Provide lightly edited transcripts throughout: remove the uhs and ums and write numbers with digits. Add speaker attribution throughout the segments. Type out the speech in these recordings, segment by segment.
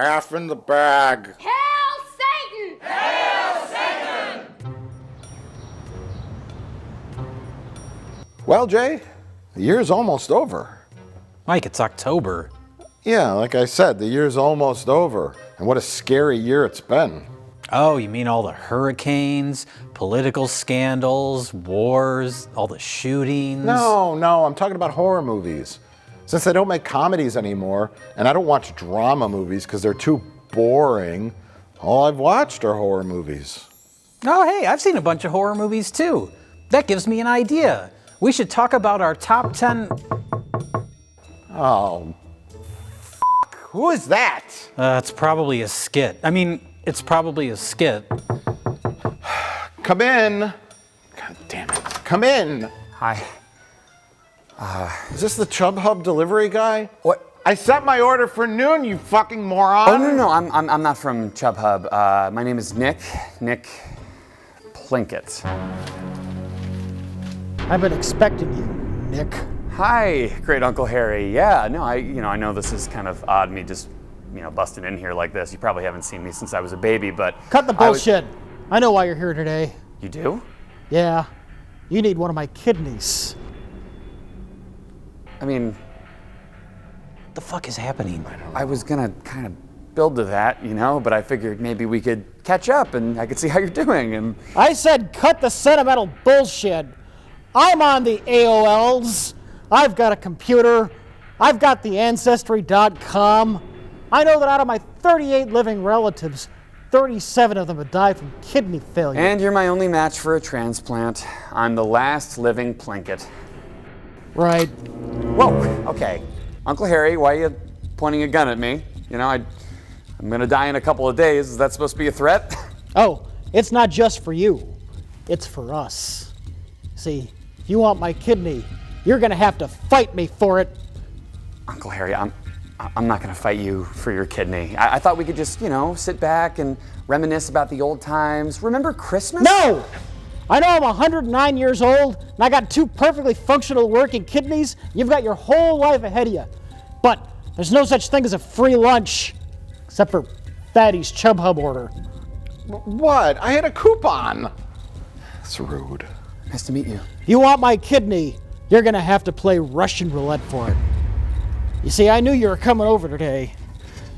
Speaker 1: half in the bag.
Speaker 2: Hail Satan! Hail Satan!
Speaker 1: Well, Jay, the year's almost over.
Speaker 3: Mike, it's October.
Speaker 1: Yeah, like I said, the year's almost over. And what a scary year it's been.
Speaker 3: Oh, you mean all the hurricanes, political scandals, wars, all the shootings?
Speaker 1: No, I'm talking about horror movies. Since they don't make comedies anymore, and I don't watch drama movies because they're too boring, all I've watched are horror movies.
Speaker 3: Oh, hey, I've seen a bunch of horror movies too. That gives me an idea. We should talk about our top 10...
Speaker 1: Oh, who is that?
Speaker 3: It's probably a skit. It's probably a skit.
Speaker 1: Come in. God damn it. Come in.
Speaker 4: Hi.
Speaker 1: Is this the Chub Hub delivery guy?
Speaker 4: What?
Speaker 1: I set my order for noon, you fucking moron.
Speaker 4: Oh, no, I'm not from Chub Hub. My name is Nick Plinkett.
Speaker 5: I've been expecting you, Nick.
Speaker 4: Hi, great Uncle Harry. Yeah, no, I know this is kind of odd, me just, busting in here like this. You probably haven't seen me since I was a baby, but...
Speaker 5: Cut the bullshit. I know why you're here today.
Speaker 4: You do?
Speaker 5: Yeah. You need one of my kidneys.
Speaker 3: What the fuck is happening?
Speaker 4: I was gonna kind of build to that, but I figured maybe we could catch up and I could see how you're doing, and...
Speaker 5: I said cut the sentimental bullshit. I'm on the AOLs. I've got a computer. I've got the Ancestry.com. I know that out of my 38 living relatives, 37 of them have died from kidney failure.
Speaker 4: And you're my only match for a transplant. I'm the last living Plinkett.
Speaker 5: Right.
Speaker 4: Whoa, okay. Uncle Harry, why are you pointing a gun at me? I'm gonna die in a couple of days. Is that supposed to be a threat?
Speaker 5: Oh, it's not just for you. It's for us. See, if you want my kidney, you're gonna have to fight me for it.
Speaker 4: Uncle Harry, I'm not gonna fight you for your kidney. I thought we could just, sit back and reminisce about the old times. Remember Christmas?
Speaker 5: No! I know I'm 109 years old, and I got 2 perfectly functional working kidneys. You've got your whole life ahead of you. But there's no such thing as a free lunch, except for Fatty's Chub Hub order.
Speaker 1: What? I had a coupon. That's rude.
Speaker 4: Nice to meet you.
Speaker 5: If you want my kidney, you're gonna have to play Russian roulette for it. You see, I knew you were coming over today,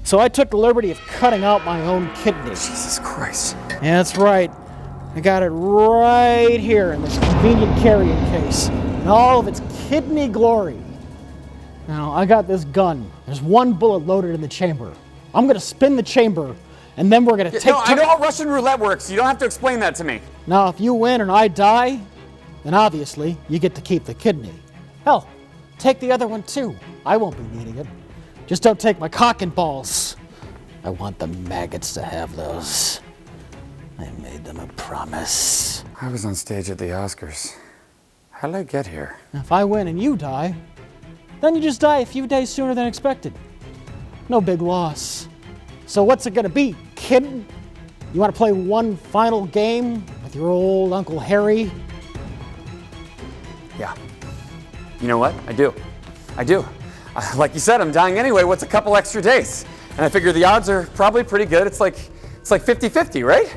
Speaker 5: so I took the liberty of cutting out my own kidney.
Speaker 4: Jesus Christ.
Speaker 5: Yeah, that's right. I got it right here in this convenient carrying case, in all of its kidney glory. Now, I got this gun. There's 1 bullet loaded in the chamber. I'm gonna spin the chamber, and then we're gonna take...
Speaker 4: I know how Russian roulette works. You don't have to explain that to me.
Speaker 5: Now, if you win and I die, then obviously you get to keep the kidney. Hell, take the other one too. I won't be needing it. Just don't take my cock and balls. I want the maggots to have those. I made them a promise.
Speaker 4: I was on stage at the Oscars. How did I get here?
Speaker 5: Now, if I win and you die, then you just die a few days sooner than expected. No big loss. So what's it gonna be, kid? You wanna play one final game with your old Uncle Harry?
Speaker 4: Yeah. You know what? I do. Like you said, I'm dying anyway. What's a couple extra days? And I figure the odds are probably pretty good. It's like 50-50, right?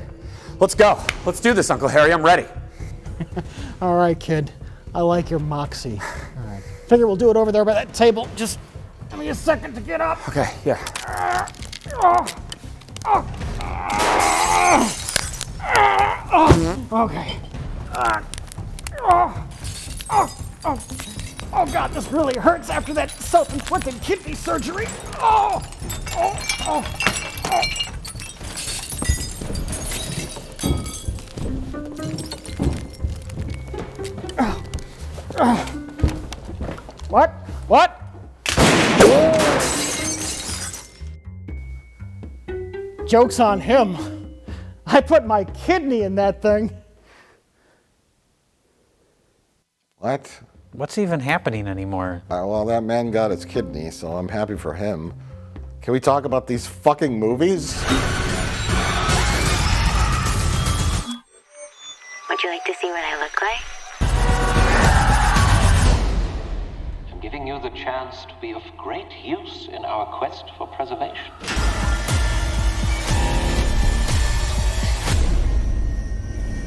Speaker 4: Let's go. Let's do this, Uncle Harry. I'm ready.
Speaker 5: All right, kid. I like your moxie. All right. Figure we'll do it over there by that table. Just give me a second to get up.
Speaker 4: Okay, yeah.
Speaker 5: Okay. Oh God, this really hurts after that self-inflicted kidney surgery. What? Joke's on him. I put my kidney in that thing.
Speaker 1: What?
Speaker 3: What's even happening anymore?
Speaker 1: Well, that man got his kidney, so I'm happy for him. Can we talk about these fucking movies?
Speaker 6: Would you like to see what I look like?
Speaker 7: I'm giving you the chance to be of great use in our quest for preservation.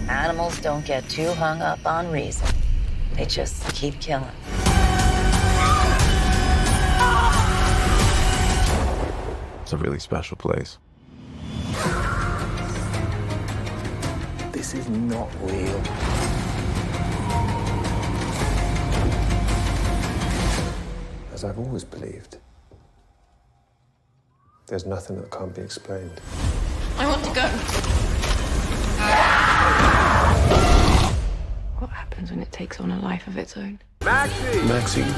Speaker 7: Animals don't get too hung up on reason. They just keep killing.
Speaker 8: It's a really special place.
Speaker 9: This is not real.
Speaker 8: As I've always believed, there's nothing that can't be explained.
Speaker 2: I want to go.
Speaker 10: What happens when it takes on a life of its own?
Speaker 8: MaXXXine.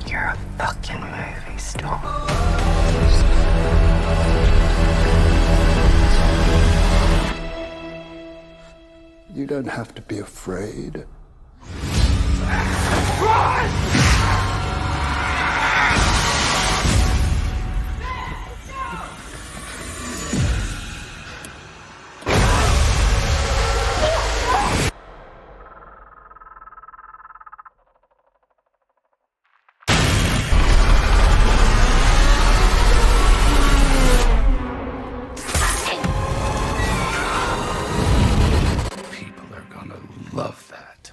Speaker 7: You're a fucking movie star.
Speaker 8: You don't have to be afraid. People are gonna love that.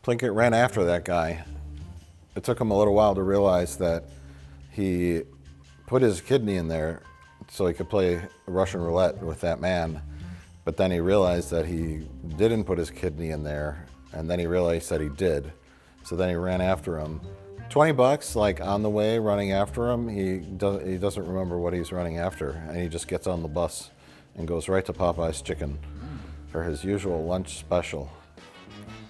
Speaker 1: Plinkett ran after that guy. It took him a little while to realize that he put his kidney in there so he could play Russian roulette with that man. But then he realized that he didn't put his kidney in there, and then he realized that he did. So then he ran after him. $20, like on the way running after him, he doesn't remember what he's running after, and he just gets on the bus and goes right to Popeye's Chicken for his usual lunch special.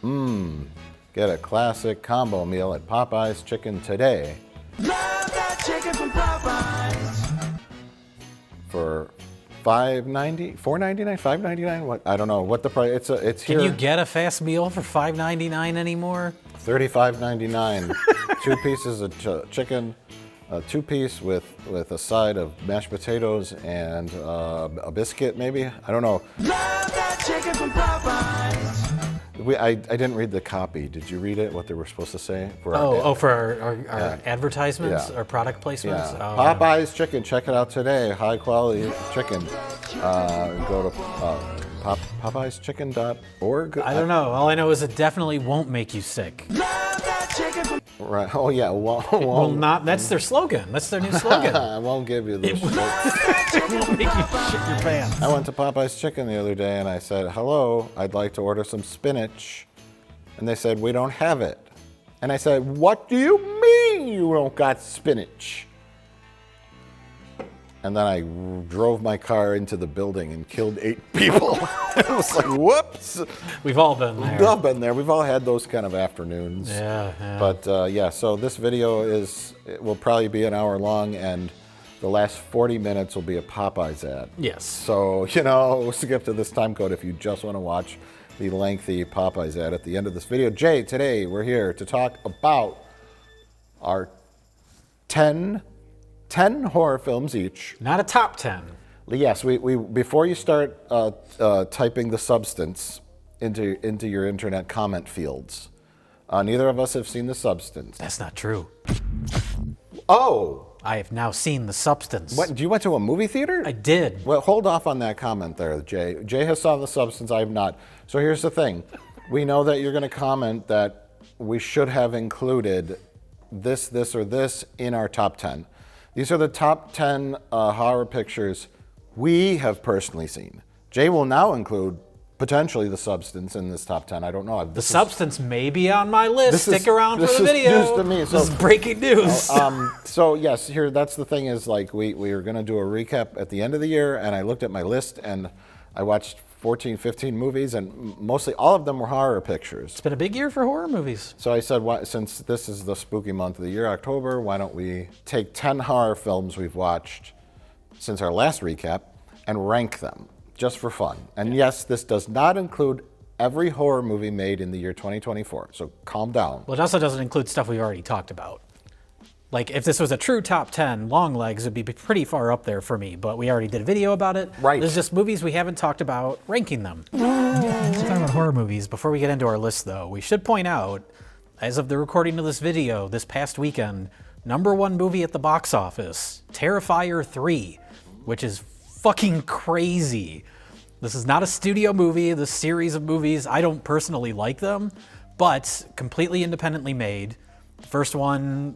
Speaker 1: Get a classic combo meal at Popeye's Chicken today.
Speaker 9: Love that chicken from Popeyes.
Speaker 1: For $5.90, $4.99, $5.99. What, I don't know what the price. It's here.
Speaker 3: Can you get a fast meal for $5.99 anymore?
Speaker 1: $35.99. 2 pieces of chicken, a 2-piece with a side of mashed potatoes and a biscuit, maybe. I don't know.
Speaker 9: Love that chicken from Popeyes.
Speaker 1: I didn't read the copy. Did you read it? What they were supposed to say? For
Speaker 3: For our advertisements,
Speaker 1: Yeah.
Speaker 3: our product placements.
Speaker 1: Yeah.
Speaker 3: Oh,
Speaker 1: Popeye's Chicken. Check it out today. High quality chicken. Go to popeyeschicken.org.
Speaker 3: I don't know. All I know is it definitely won't make you sick.
Speaker 9: Love that chicken from
Speaker 1: Right. Oh yeah.
Speaker 3: Well, not. That's their slogan. That's their new slogan.
Speaker 1: I won't give you this.
Speaker 3: It won't make you shit your pants.
Speaker 1: I went to Popeye's Chicken the other day and I said, "Hello, I'd like to order some spinach," and they said, "We don't have it." And I said, "What do you mean you don't got spinach?" And then I drove my car into the building and killed 8 people. It was like, whoops.
Speaker 3: We've all been there.
Speaker 1: We've all been there. We've all had those kind of afternoons.
Speaker 3: Yeah.
Speaker 1: But yeah, so this video it will probably be an hour long, and the last 40 minutes will be a Popeyes ad.
Speaker 3: Yes.
Speaker 1: So, skip to this time code if you just want to watch the lengthy Popeyes ad at the end of this video. Jay, today we're here to talk about our 10 horror films each.
Speaker 3: Not a top 10.
Speaker 1: Yes, we before you start typing the substance into your internet comment fields, neither of us have seen The Substance.
Speaker 3: That's not true.
Speaker 1: Oh!
Speaker 3: I have now seen The Substance.
Speaker 1: What, you went to a movie theater?
Speaker 3: I did.
Speaker 1: Well, hold off on that comment there, Jay. Jay has saw The Substance, I have not. So here's the thing. We know that you're going to comment that we should have included this, or this in our top 10. These are the top 10 horror pictures we have personally seen. Jay will now include potentially The Substance in this top 10. I don't know.
Speaker 3: The Substance may be on my list. Stick around for the
Speaker 1: This
Speaker 3: video.
Speaker 1: is news to me.
Speaker 3: This is breaking news.
Speaker 1: So yes, here that's the thing is like we are going to do a recap at the end of the year, and I looked at my list and I watched 14, 15 movies, and mostly all of them were horror pictures.
Speaker 3: It's been a big year for horror movies.
Speaker 1: So I said, since this is the spooky month of the year, October, why don't we take 10 horror films we've watched since our last recap and rank them just for fun. And yes, this does not include every horror movie made in the year 2024, so calm down.
Speaker 3: Well, it also doesn't include stuff we've already talked about. Like, if this was a true top 10, Longlegs would be pretty far up there for me, but we already did a video about it.
Speaker 1: Right.
Speaker 3: There's just movies we haven't talked about, ranking them. Let's talk about horror movies. Before we get into our list, though, we should point out, as of the recording of this video, this past weekend, #1 movie at the box office, Terrifier 3, which is fucking crazy. This is not a studio movie. The series of movies, I don't personally like them, but completely independently made. The first one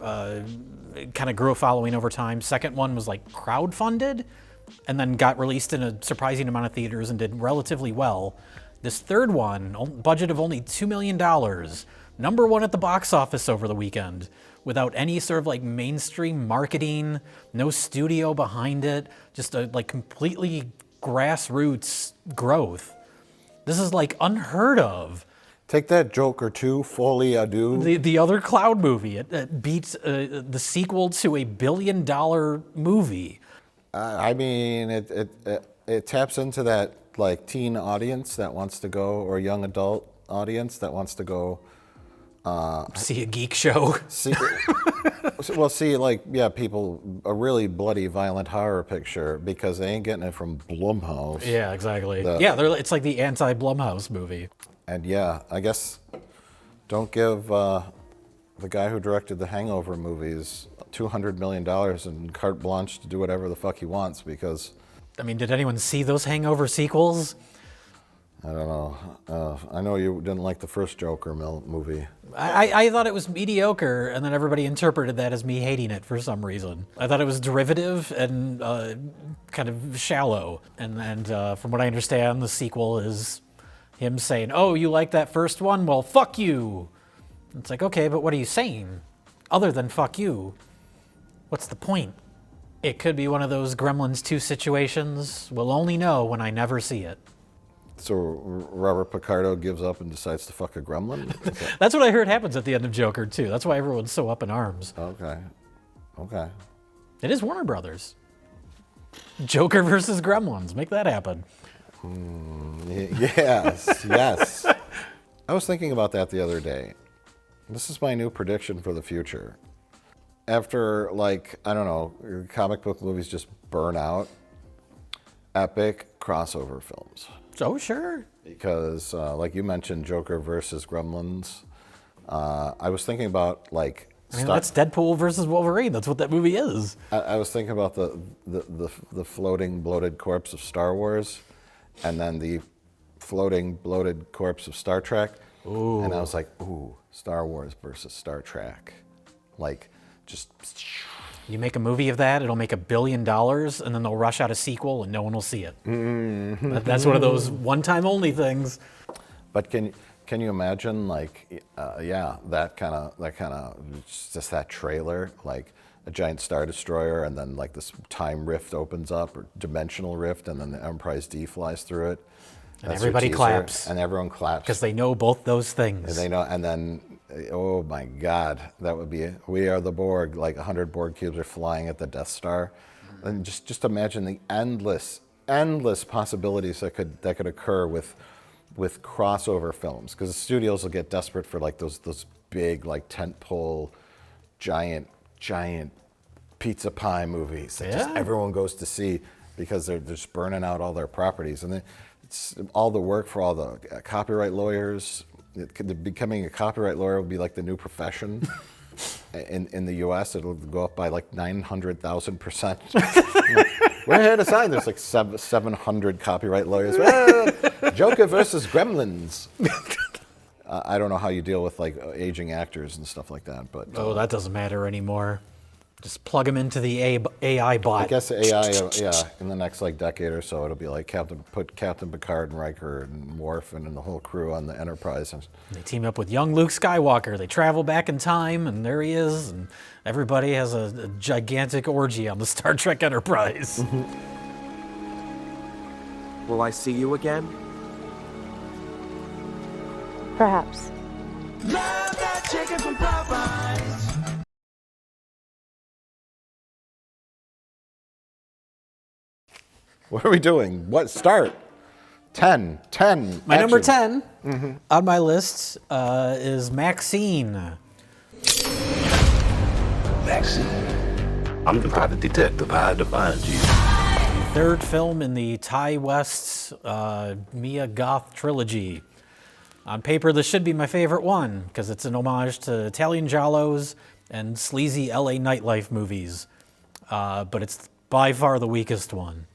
Speaker 3: kind of grew a following over time. Second one was like crowdfunded and then got released in a surprising amount of theaters and did relatively well. This third one, budget of only $2 million, #1 at the box office over the weekend, without any sort of like mainstream marketing, no studio behind it, just a like completely grassroots growth. This is like unheard of.
Speaker 1: Take that, Joker 2, Folie à Deux.
Speaker 3: The other Cloud movie, it beats the sequel to a $1 billion movie.
Speaker 1: I mean, it taps into that like teen audience that wants to go, or young adult audience that wants to go
Speaker 3: see a geek show.
Speaker 1: See, people, a really bloody, violent horror picture because they ain't getting it from Blumhouse.
Speaker 3: Yeah, exactly. It's like the anti-Blumhouse movie.
Speaker 1: And yeah, I guess don't give the guy who directed the Hangover movies $200 million and carte blanche to do whatever the fuck he wants, because...
Speaker 3: I mean, did anyone see those Hangover sequels?
Speaker 1: I don't know. I know you didn't like the first Joker movie.
Speaker 3: I thought it was mediocre, and then everybody interpreted that as me hating it for some reason. I thought it was derivative and kind of shallow. And from what I understand, the sequel is him saying, "Oh, you like that first one? Well, fuck you." It's like, okay, but what are you saying? Other than fuck you, what's the point? It could be one of those Gremlins 2 situations. We'll only know when I never see it.
Speaker 1: So Robert Picardo gives up and decides to fuck a gremlin?
Speaker 3: That's what I heard happens at the end of Joker 2. That's why everyone's so up in arms.
Speaker 1: Okay.
Speaker 3: It is Warner Brothers. Joker versus Gremlins. Make that happen.
Speaker 1: Yes. I was thinking about that the other day. This is my new prediction for the future. After, like, I don't know, comic book movies just burn out, epic crossover films.
Speaker 3: Oh, sure.
Speaker 1: Because, like you mentioned, Joker versus Gremlins. I was thinking about, like...
Speaker 3: I mean, that's Deadpool versus Wolverine. That's what that movie is.
Speaker 1: I was thinking about the floating, bloated corpse of Star Wars, and then the floating, bloated corpse of Star Trek.
Speaker 3: Ooh.
Speaker 1: And I was like, ooh, Star Wars versus Star Trek. Like, just...
Speaker 3: You make a movie of that, it'll make $1 billion, and then they'll rush out a sequel, and no one will see it. Mm-hmm. That's one of those one-time only things.
Speaker 1: But can you imagine, like, that kind of just that trailer, like a giant Star Destroyer, and then like this time rift opens up, or dimensional rift, and then the Enterprise D flies through it.
Speaker 3: And everybody claps.
Speaker 1: And everyone claps.
Speaker 3: Because they know both those things.
Speaker 1: And they know, and then, oh my God, that would be, we are the Borg, like 100 Borg cubes are flying at the Death Star. And just imagine the endless possibilities that could occur with crossover films. Because the studios will get desperate for like those big, like tentpole, giant pizza pie movies that just everyone goes to see because they're just burning out all their properties. And then it's all the work for all the copyright lawyers. Becoming a copyright lawyer will be like the new profession. In the U.S., it'll go up by like 900,000%. We're here to sign. There's like 700 copyright lawyers. Joker versus Gremlins. I don't know how you deal with like aging actors and stuff like that, but
Speaker 3: that doesn't matter anymore. Just plug them into the AI bot.
Speaker 1: I guess AI, in the next like decade or so, it'll be like put Captain Picard and Riker and Worf and the whole crew on the Enterprise. And
Speaker 3: they team up with young Luke Skywalker. They travel back in time, and there he is. And everybody has a gigantic orgy on the Star Trek Enterprise.
Speaker 11: Will I see you again?
Speaker 10: Perhaps.
Speaker 9: Love that chicken from Popeyes.
Speaker 1: What are we doing? What start? 10.
Speaker 3: My
Speaker 1: action.
Speaker 3: number 10 on my list is MaXXXine.
Speaker 12: MaXXXine. I'm the private detective. I had to find you.
Speaker 3: Third film in the Ty West Mia Goth trilogy. On paper, this should be my favorite one because it's an homage to Italian giallos and sleazy LA nightlife movies, but it's by far the weakest one.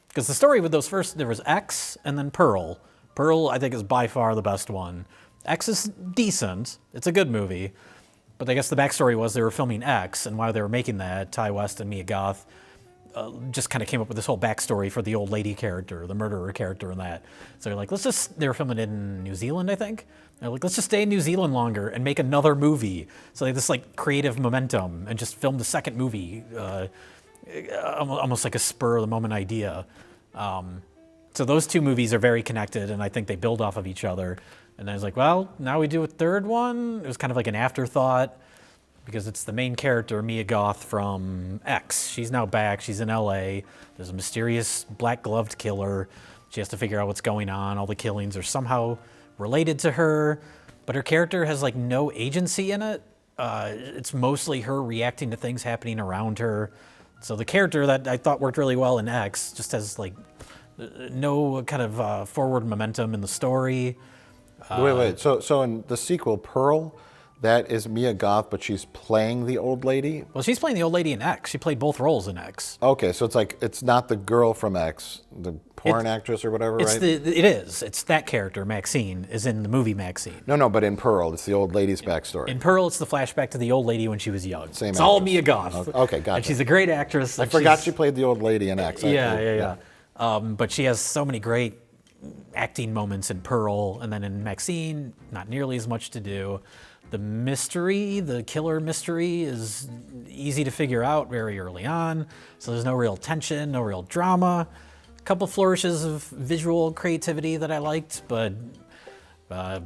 Speaker 3: Because the story with those first, there was X and then Pearl. Pearl, I think, is by far the best one. X is decent. It's a good movie. But I guess the backstory was they were filming X, and while they were making that, Ty West and Mia Goth just kind of came up with this whole backstory for the old lady character, the murderer character in that. So they're like, they were filming it in New Zealand, I think. They're like, let's just stay in New Zealand longer and make another movie. So they had this like creative momentum and just filmed the second movie, almost like a spur of the moment idea. So those two movies are very connected, and I think they build off of each other. And I was like, well, now we do a third one. It was kind of like an afterthought because it's the main character, Mia Goth from X. She's now back. She's in LA. There's a mysterious black-gloved killer. She has to figure out what's going on. All the killings are somehow related to her, but her character has like no agency in it. It's mostly her reacting to things happening around her. So the character that I thought worked really well in X just has like no kind of forward momentum in the story.
Speaker 1: Wait. So in the sequel, Pearl, that is Mia Goth, but she's playing the old lady?
Speaker 3: Well, she's playing the old lady in X. She played both roles in X.
Speaker 1: Okay, so it's like, it's not the girl from X, the porn actress or whatever, right?
Speaker 3: It is. It's that character, MaXXXine, is in the movie MaXXXine.
Speaker 1: No, but in Pearl, it's the old lady's backstory.
Speaker 3: In Pearl, it's the flashback to the old lady when she was young.
Speaker 1: Same
Speaker 3: it's all
Speaker 1: actress.
Speaker 3: Mia Goth.
Speaker 1: Okay, gotcha.
Speaker 3: And she's a great actress.
Speaker 1: I forgot she played the old lady in X.
Speaker 3: Yeah. But she has so many great acting moments in Pearl, and then in MaXXXine, not nearly as much to do. The mystery, the killer mystery, is easy to figure out very early on, so there's no real tension, no real drama. A couple flourishes of visual creativity that I liked, but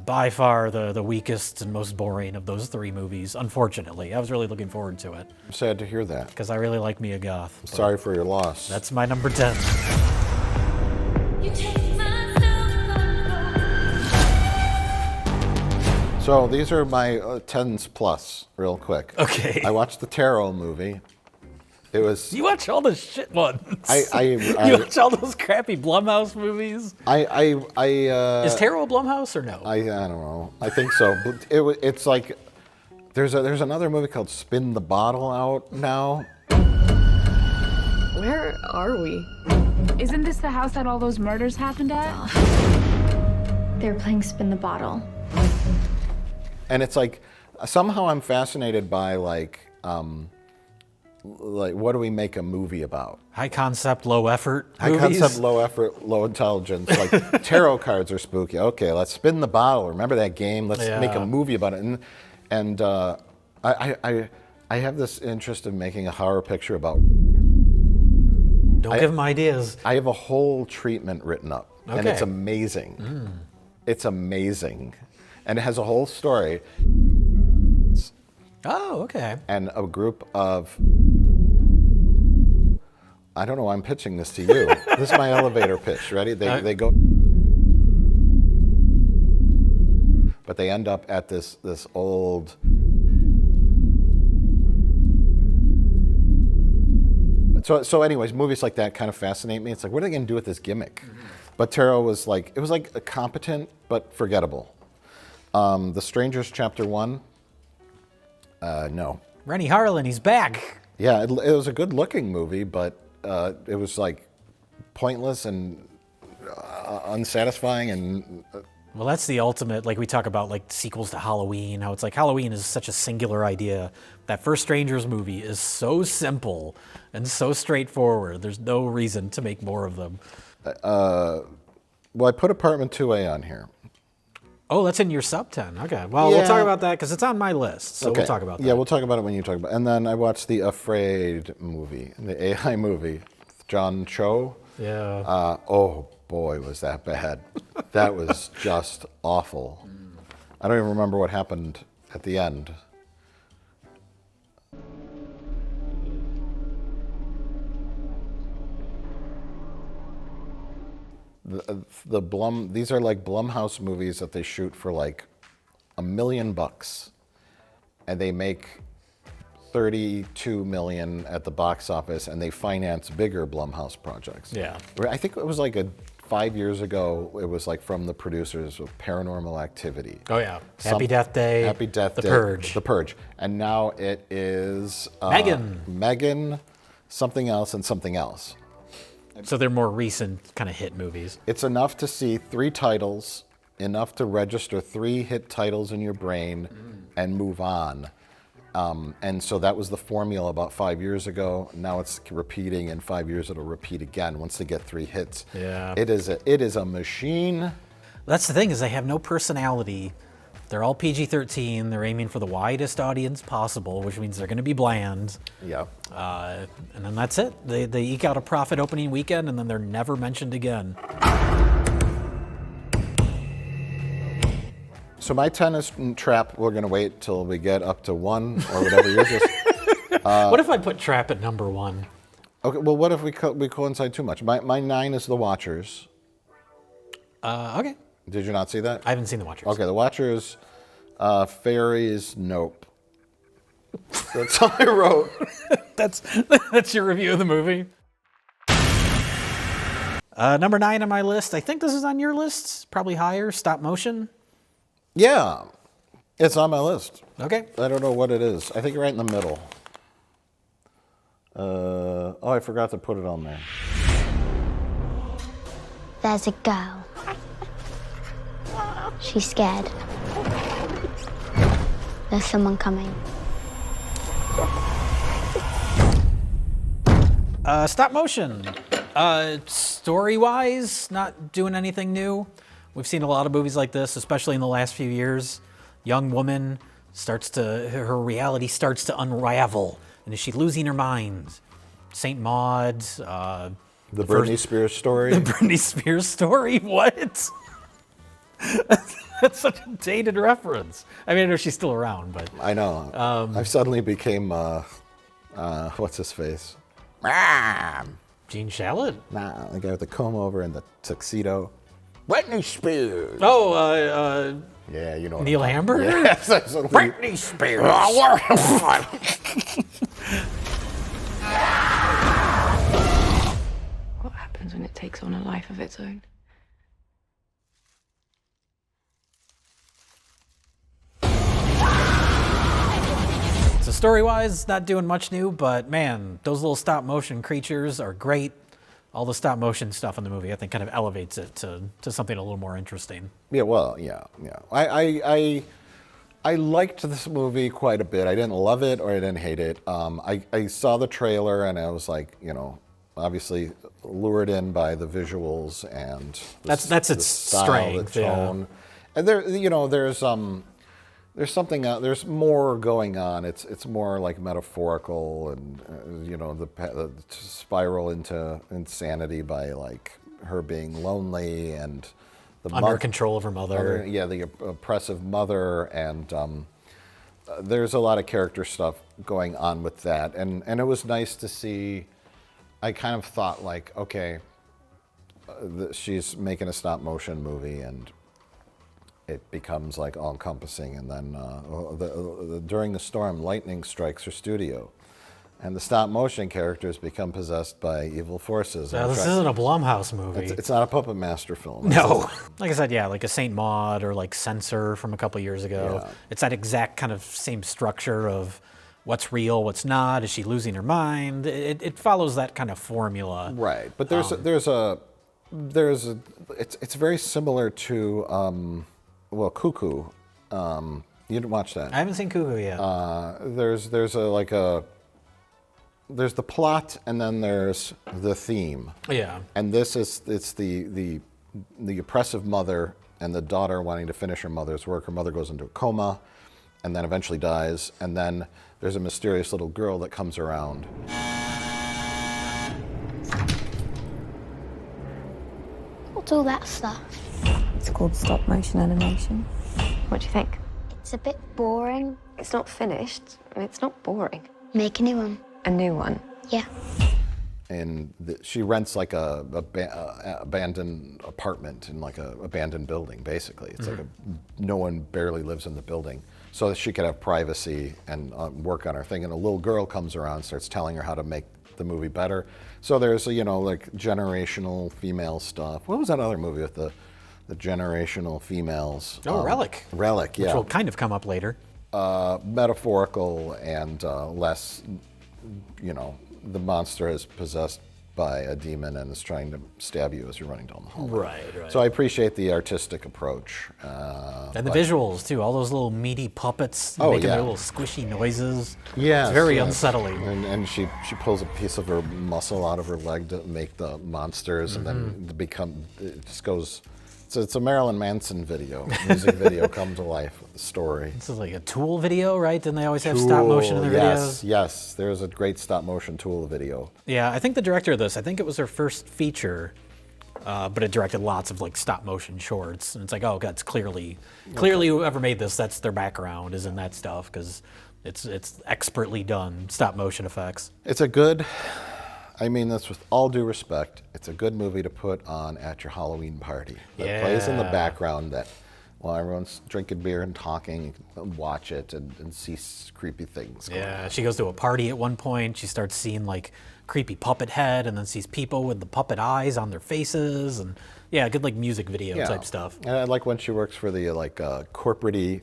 Speaker 3: by far the weakest and most boring of those three movies, unfortunately. I was really looking forward to it.
Speaker 1: I'm sad to hear that.
Speaker 3: Because I really like Mia Goth.
Speaker 1: Sorry for your loss.
Speaker 3: That's my number 10.
Speaker 1: So these are my 10s plus, real quick.
Speaker 3: Okay.
Speaker 1: I watched the Tarot movie. It was.
Speaker 3: You watch all the shit ones.
Speaker 1: You
Speaker 3: watch all those crappy Blumhouse movies. Is Tarot a Blumhouse or no?
Speaker 1: I don't know. I think so. But it's like there's another movie called Spin the Bottle out now.
Speaker 10: Where are we?
Speaker 2: Isn't this the house that all those murders happened at?
Speaker 13: They're playing Spin the Bottle.
Speaker 1: And it's like somehow I'm fascinated by like what do we make a movie about?
Speaker 3: High concept, low effort.
Speaker 1: High
Speaker 3: movies.
Speaker 1: concept, low effort, low intelligence. Like tarot cards are spooky. Okay, let's spin the bottle. Remember that game? Let's make a movie about it. And I have this interest in making a horror picture about.
Speaker 3: Don't give them ideas.
Speaker 1: I have a whole treatment written up, and it's amazing. It's amazing, and it has a whole story.
Speaker 3: Oh, okay.
Speaker 1: And a group of. I don't know why I'm pitching this to you. This is my elevator pitch. Ready? They go. But they end up at this old. So anyways, movies like that kind of fascinate me. It's like, what are they going to do with this gimmick? But Tarot was like, it was like a competent but forgettable. The Strangers Chapter 1, no.
Speaker 3: Rennie Harlan, he's back.
Speaker 1: Yeah, it was a good looking movie, but it was like pointless and unsatisfying and...
Speaker 3: Well, that's the ultimate, like we talk about like sequels to Halloween, how it's like Halloween is such a singular idea. That first Strangers movie is so simple and so straightforward. There's no reason to make more of them.
Speaker 1: Well, I put Apartment 2A on here.
Speaker 3: Oh, that's in your sub 10. Okay. Well, we'll talk about that because it's on my list. So we'll talk about that.
Speaker 1: Yeah, we'll talk about it when you talk about it. And then I watched the Afraid movie, the AI movie, with John Cho.
Speaker 3: Yeah.
Speaker 1: Oh, boy, was that bad. That was just awful. I don't even remember what happened at the end. These are like Blumhouse movies that they shoot for like $1 million, and they make $32 million at the box office, and they finance bigger Blumhouse projects.
Speaker 3: Yeah.
Speaker 1: I think it was like a 5 years ago, it was like from the producers of Paranormal Activity.
Speaker 3: Oh yeah, Happy Death Day,
Speaker 1: Happy Death Day, The Purge, and now it is Megan, something else, and something else.
Speaker 3: So they're more recent kind of hit movies.
Speaker 1: It's enough to see 3 titles, enough to register 3 hit titles in your brain, and move on. And so that was the formula about 5 years ago. Now it's repeating. In 5 years, it'll repeat again once they get 3 hits.
Speaker 3: Yeah.
Speaker 1: It is a machine.
Speaker 3: That's the thing, is they have no personality. They're all PG-13. They're aiming for the widest audience possible, which means they're going to be bland.
Speaker 1: Yeah.
Speaker 3: And then that's it. They eke out a profit opening weekend, and then they're never mentioned again.
Speaker 1: So my tennis trap, we're going to wait till we get up to 1 or whatever yours is.
Speaker 3: What if I put trap at number 1?
Speaker 1: Okay, well, what if we coincide too much? My 9 is The Watchers.
Speaker 3: Okay.
Speaker 1: Did you not see that?
Speaker 3: I haven't seen The Watchers.
Speaker 1: Okay, The Watchers, Fairies, nope. That's all I wrote.
Speaker 3: That's your review of the movie? Number 9 on my list, I think this is on your list, probably higher, Stop Motion.
Speaker 1: Yeah, it's on my list.
Speaker 3: Okay.
Speaker 1: I don't know what it is. I think right in the middle. I forgot to put it on there.
Speaker 13: There's a girl. She's scared. There's someone coming.
Speaker 3: Stop Motion. Story-wise, not doing anything new. We've seen a lot of movies like this, especially in the last few years. Young woman her reality starts to unravel. And is she losing her mind? Saint Maud.
Speaker 1: The Britney Spears story.
Speaker 3: The Britney Spears story? What? That's such a dated reference. I mean, I know she's still around, but...
Speaker 1: I know. I suddenly became, what's his face?
Speaker 3: Gene Shalit?
Speaker 1: Nah, the guy with the comb over and the tuxedo. Britney Spears.
Speaker 3: Oh,
Speaker 1: yeah, you know.
Speaker 3: Neil Hamburger?
Speaker 1: Yes,
Speaker 3: Britney Spears.
Speaker 10: What happens when it takes on a life of its own?
Speaker 3: So story-wise, not doing much new, but man, those little stop-motion creatures are great. All the stop-motion stuff in the movie, I think, kind of elevates it to something a little more interesting.
Speaker 1: Yeah, well, yeah. I liked this movie quite a bit. I didn't love it or I didn't hate it. I saw the trailer and I was like, obviously lured in by the visuals and
Speaker 3: that's its
Speaker 1: style,
Speaker 3: strength,
Speaker 1: the tone. And there's something there's more going on. It's more like metaphorical and the spiral into insanity by like her being lonely and the
Speaker 3: under control of her mother.
Speaker 1: The oppressive mother, and there's a lot of character stuff going on with that, and it was nice to see. I kind of thought like, okay, she's making a stop motion movie and it becomes like all encompassing, and then during the storm, lightning strikes her studio, and the stop motion characters become possessed by evil forces.
Speaker 3: Now, this isn't a Blumhouse movie.
Speaker 1: It's not a Puppet Master film.
Speaker 3: No. Like I said, yeah, like a Saint Maud or like Censor from a couple years ago.
Speaker 1: Yeah.
Speaker 3: It's that exact kind of same structure of what's real, what's not. Is she losing her mind? It follows that kind of formula.
Speaker 1: Right, but it's very similar to Cuckoo. You didn't watch that.
Speaker 3: I haven't seen Cuckoo yet.
Speaker 1: There's the plot and then there's the theme.
Speaker 3: Yeah.
Speaker 1: And it's the oppressive mother and the daughter wanting to finish her mother's work. Her mother goes into a coma and then eventually dies, and then there's a mysterious little girl that comes around.
Speaker 13: What's all that stuff?
Speaker 14: It's called stop motion animation.
Speaker 10: What do you think?
Speaker 13: It's a bit boring.
Speaker 10: It's not finished, and it's not boring.
Speaker 13: Make a new one.
Speaker 10: A new one?
Speaker 13: Yeah.
Speaker 1: And she rents like a abandoned apartment in like a abandoned building, basically. It's like no one barely lives in the building. so that she could have privacy and work on her thing. And a little girl comes around, starts telling her how to make the movie better. So there's, like generational female stuff. What was that other movie with the generational females?
Speaker 3: Oh, Relic.
Speaker 1: Relic, yeah.
Speaker 3: Which will kind of come up later.
Speaker 1: Metaphorical and less, the monster is possessed by a demon and is trying to stab you as you're running down the hallway.
Speaker 3: Right.
Speaker 1: So I appreciate the artistic approach.
Speaker 3: And the visuals, too. All those little meaty puppets making their little squishy noises.
Speaker 1: Yeah,
Speaker 3: it's very unsettling.
Speaker 1: And she pulls a piece of her muscle out of her leg to make the monsters, and then it just goes. So it's a Marilyn Manson video, music video come to life with the story.
Speaker 3: This is like a Tool video, right? Didn't they always have stop motion in their videos?
Speaker 1: Yes. There's a great stop motion Tool video.
Speaker 3: Yeah, I think the director of this, I think it was her first feature, but it directed lots of like stop motion shorts. And it's like, oh, that's clearly whoever made this, that's their background is in that stuff, because it's expertly done stop motion effects.
Speaker 1: It's a good. I mean this with all due respect, it's a good movie to put on at your Halloween party. That plays in the background that while everyone's drinking beer and talking, you can watch it and see creepy things going on.
Speaker 3: She goes to a party at one point, she starts seeing like creepy puppet head and then sees people with the puppet eyes on their faces, and good like music video type stuff.
Speaker 1: And I like when she works for the corporate-y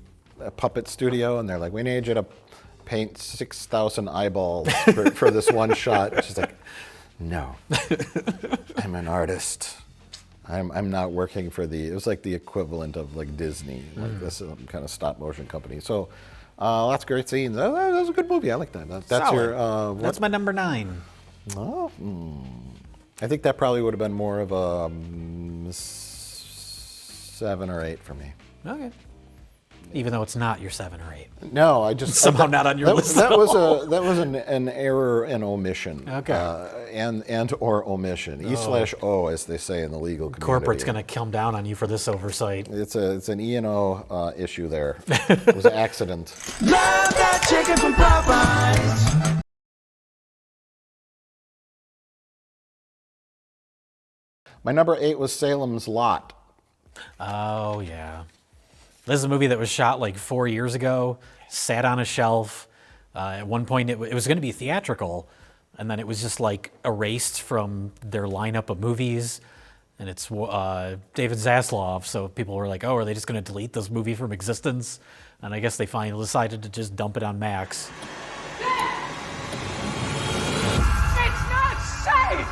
Speaker 1: puppet studio and they're like, we need you to paint 6,000 eyeballs for this one shot. She's like, no, I'm an artist. I'm not working for it was like the equivalent of like Disney, like this kind of stop motion company. So lots of great scenes. That was a good movie. I like that. That's
Speaker 3: Solid. That's my number 9.
Speaker 1: Oh, I think that probably would have been more of a 7 or 8 for me.
Speaker 3: Okay. Even though it's not your 7 or 8.
Speaker 1: No, I just
Speaker 3: somehow not on your list.
Speaker 1: That was an error and omission.
Speaker 3: Okay.
Speaker 1: And or omission. E/O, as they say in the legal community.
Speaker 3: Corporate's going to come down on you for this oversight.
Speaker 1: It's an E&O issue there. It was an accident.
Speaker 9: Love that chicken from Popeyes.
Speaker 1: My number 8 was Salem's Lot.
Speaker 3: Oh yeah. This is a movie that was shot like 4 years ago, sat on a shelf. At one point, it was going to be theatrical, and then it was just like erased from their lineup of movies. And it's David Zaslav, so people were like, oh, are they just going to delete this movie from existence? And I guess they finally decided to just dump it on Max.
Speaker 9: It's not safe!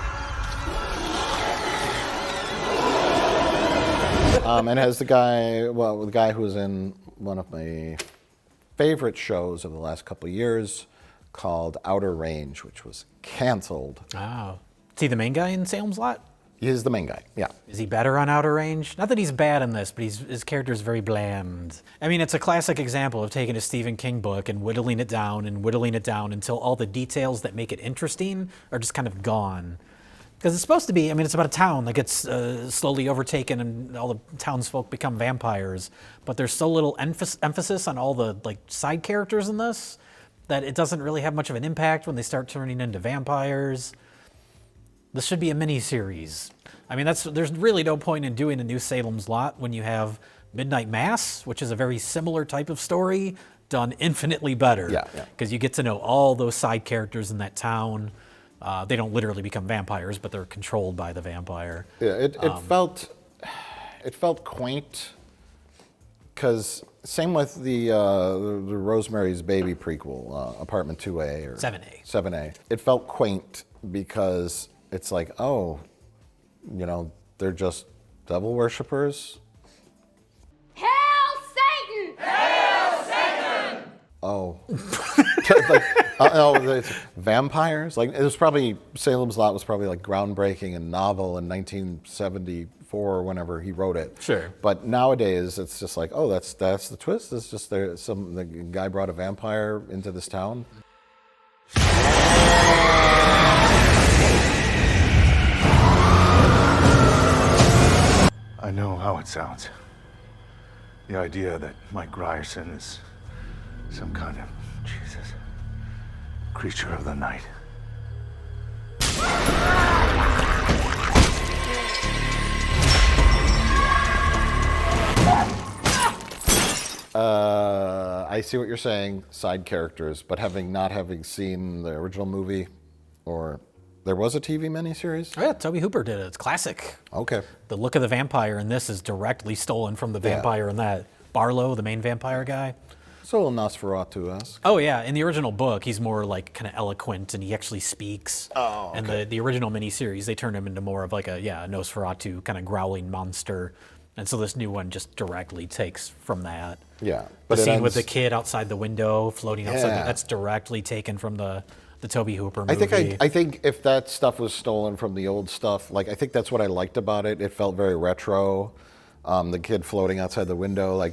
Speaker 1: And has the guy who was in one of my favorite shows of the last couple of years called Outer Range, which was canceled.
Speaker 3: Oh. Is he the main guy in Salem's Lot?
Speaker 1: He is the main guy, yeah.
Speaker 3: Is he better on Outer Range? Not that he's bad in this, but his character is very bland. I mean, it's a classic example of taking a Stephen King book and whittling it down until all the details that make it interesting are just kind of gone. Because it's supposed to be, I mean, it's about a town that gets slowly overtaken and all the townsfolk become vampires. But there's so little emphasis on all the like side characters in this that it doesn't really have much of an impact when they start turning into vampires. This should be a mini-series. I mean, there's really no point in doing a new Salem's Lot when you have Midnight Mass, which is a very similar type of story, done infinitely better.
Speaker 1: Yeah.
Speaker 3: Because you get to know all those side characters in that town. They don't literally become vampires, but they're controlled by the vampire.
Speaker 1: Yeah, it felt quaint. Because same with the Rosemary's Baby prequel, Apartment 2A or
Speaker 3: 7A.
Speaker 1: 7A. It felt quaint because it's like, oh, they're just devil worshippers.
Speaker 9: Hail Satan! Hail Satan!
Speaker 1: Oh. It's vampires. Like Salem's Lot was probably like groundbreaking and novel in 1974 or whenever he wrote it.
Speaker 3: Sure.
Speaker 1: But nowadays it's just like, oh, that's the twist. It's just the guy brought a vampire into this town.
Speaker 12: I know how it sounds. The idea that Mike Grierson is some kind of, creature of the night.
Speaker 1: I see what you're saying, side characters, but not having seen the original movie, or there was a TV miniseries?
Speaker 3: Oh yeah, Tobe Hooper did it. It's classic.
Speaker 1: Okay.
Speaker 3: The look of the vampire in this is directly stolen from the vampire in that. Barlow, the main vampire guy.
Speaker 1: So Nosferatu-esque.
Speaker 3: Oh yeah, in the original book, he's more like kind of eloquent, and he actually speaks.
Speaker 1: Oh, okay.
Speaker 3: And the original miniseries, they turned him into more of like a Nosferatu kind of growling monster. And so this new one just directly takes from that.
Speaker 1: Yeah.
Speaker 3: The scene with the kid outside the window, floating outside, that's directly taken from the Tobe Hooper movie.
Speaker 1: I think if that stuff was stolen from the old stuff, like I think that's what I liked about it. It felt very retro. The kid floating outside the window,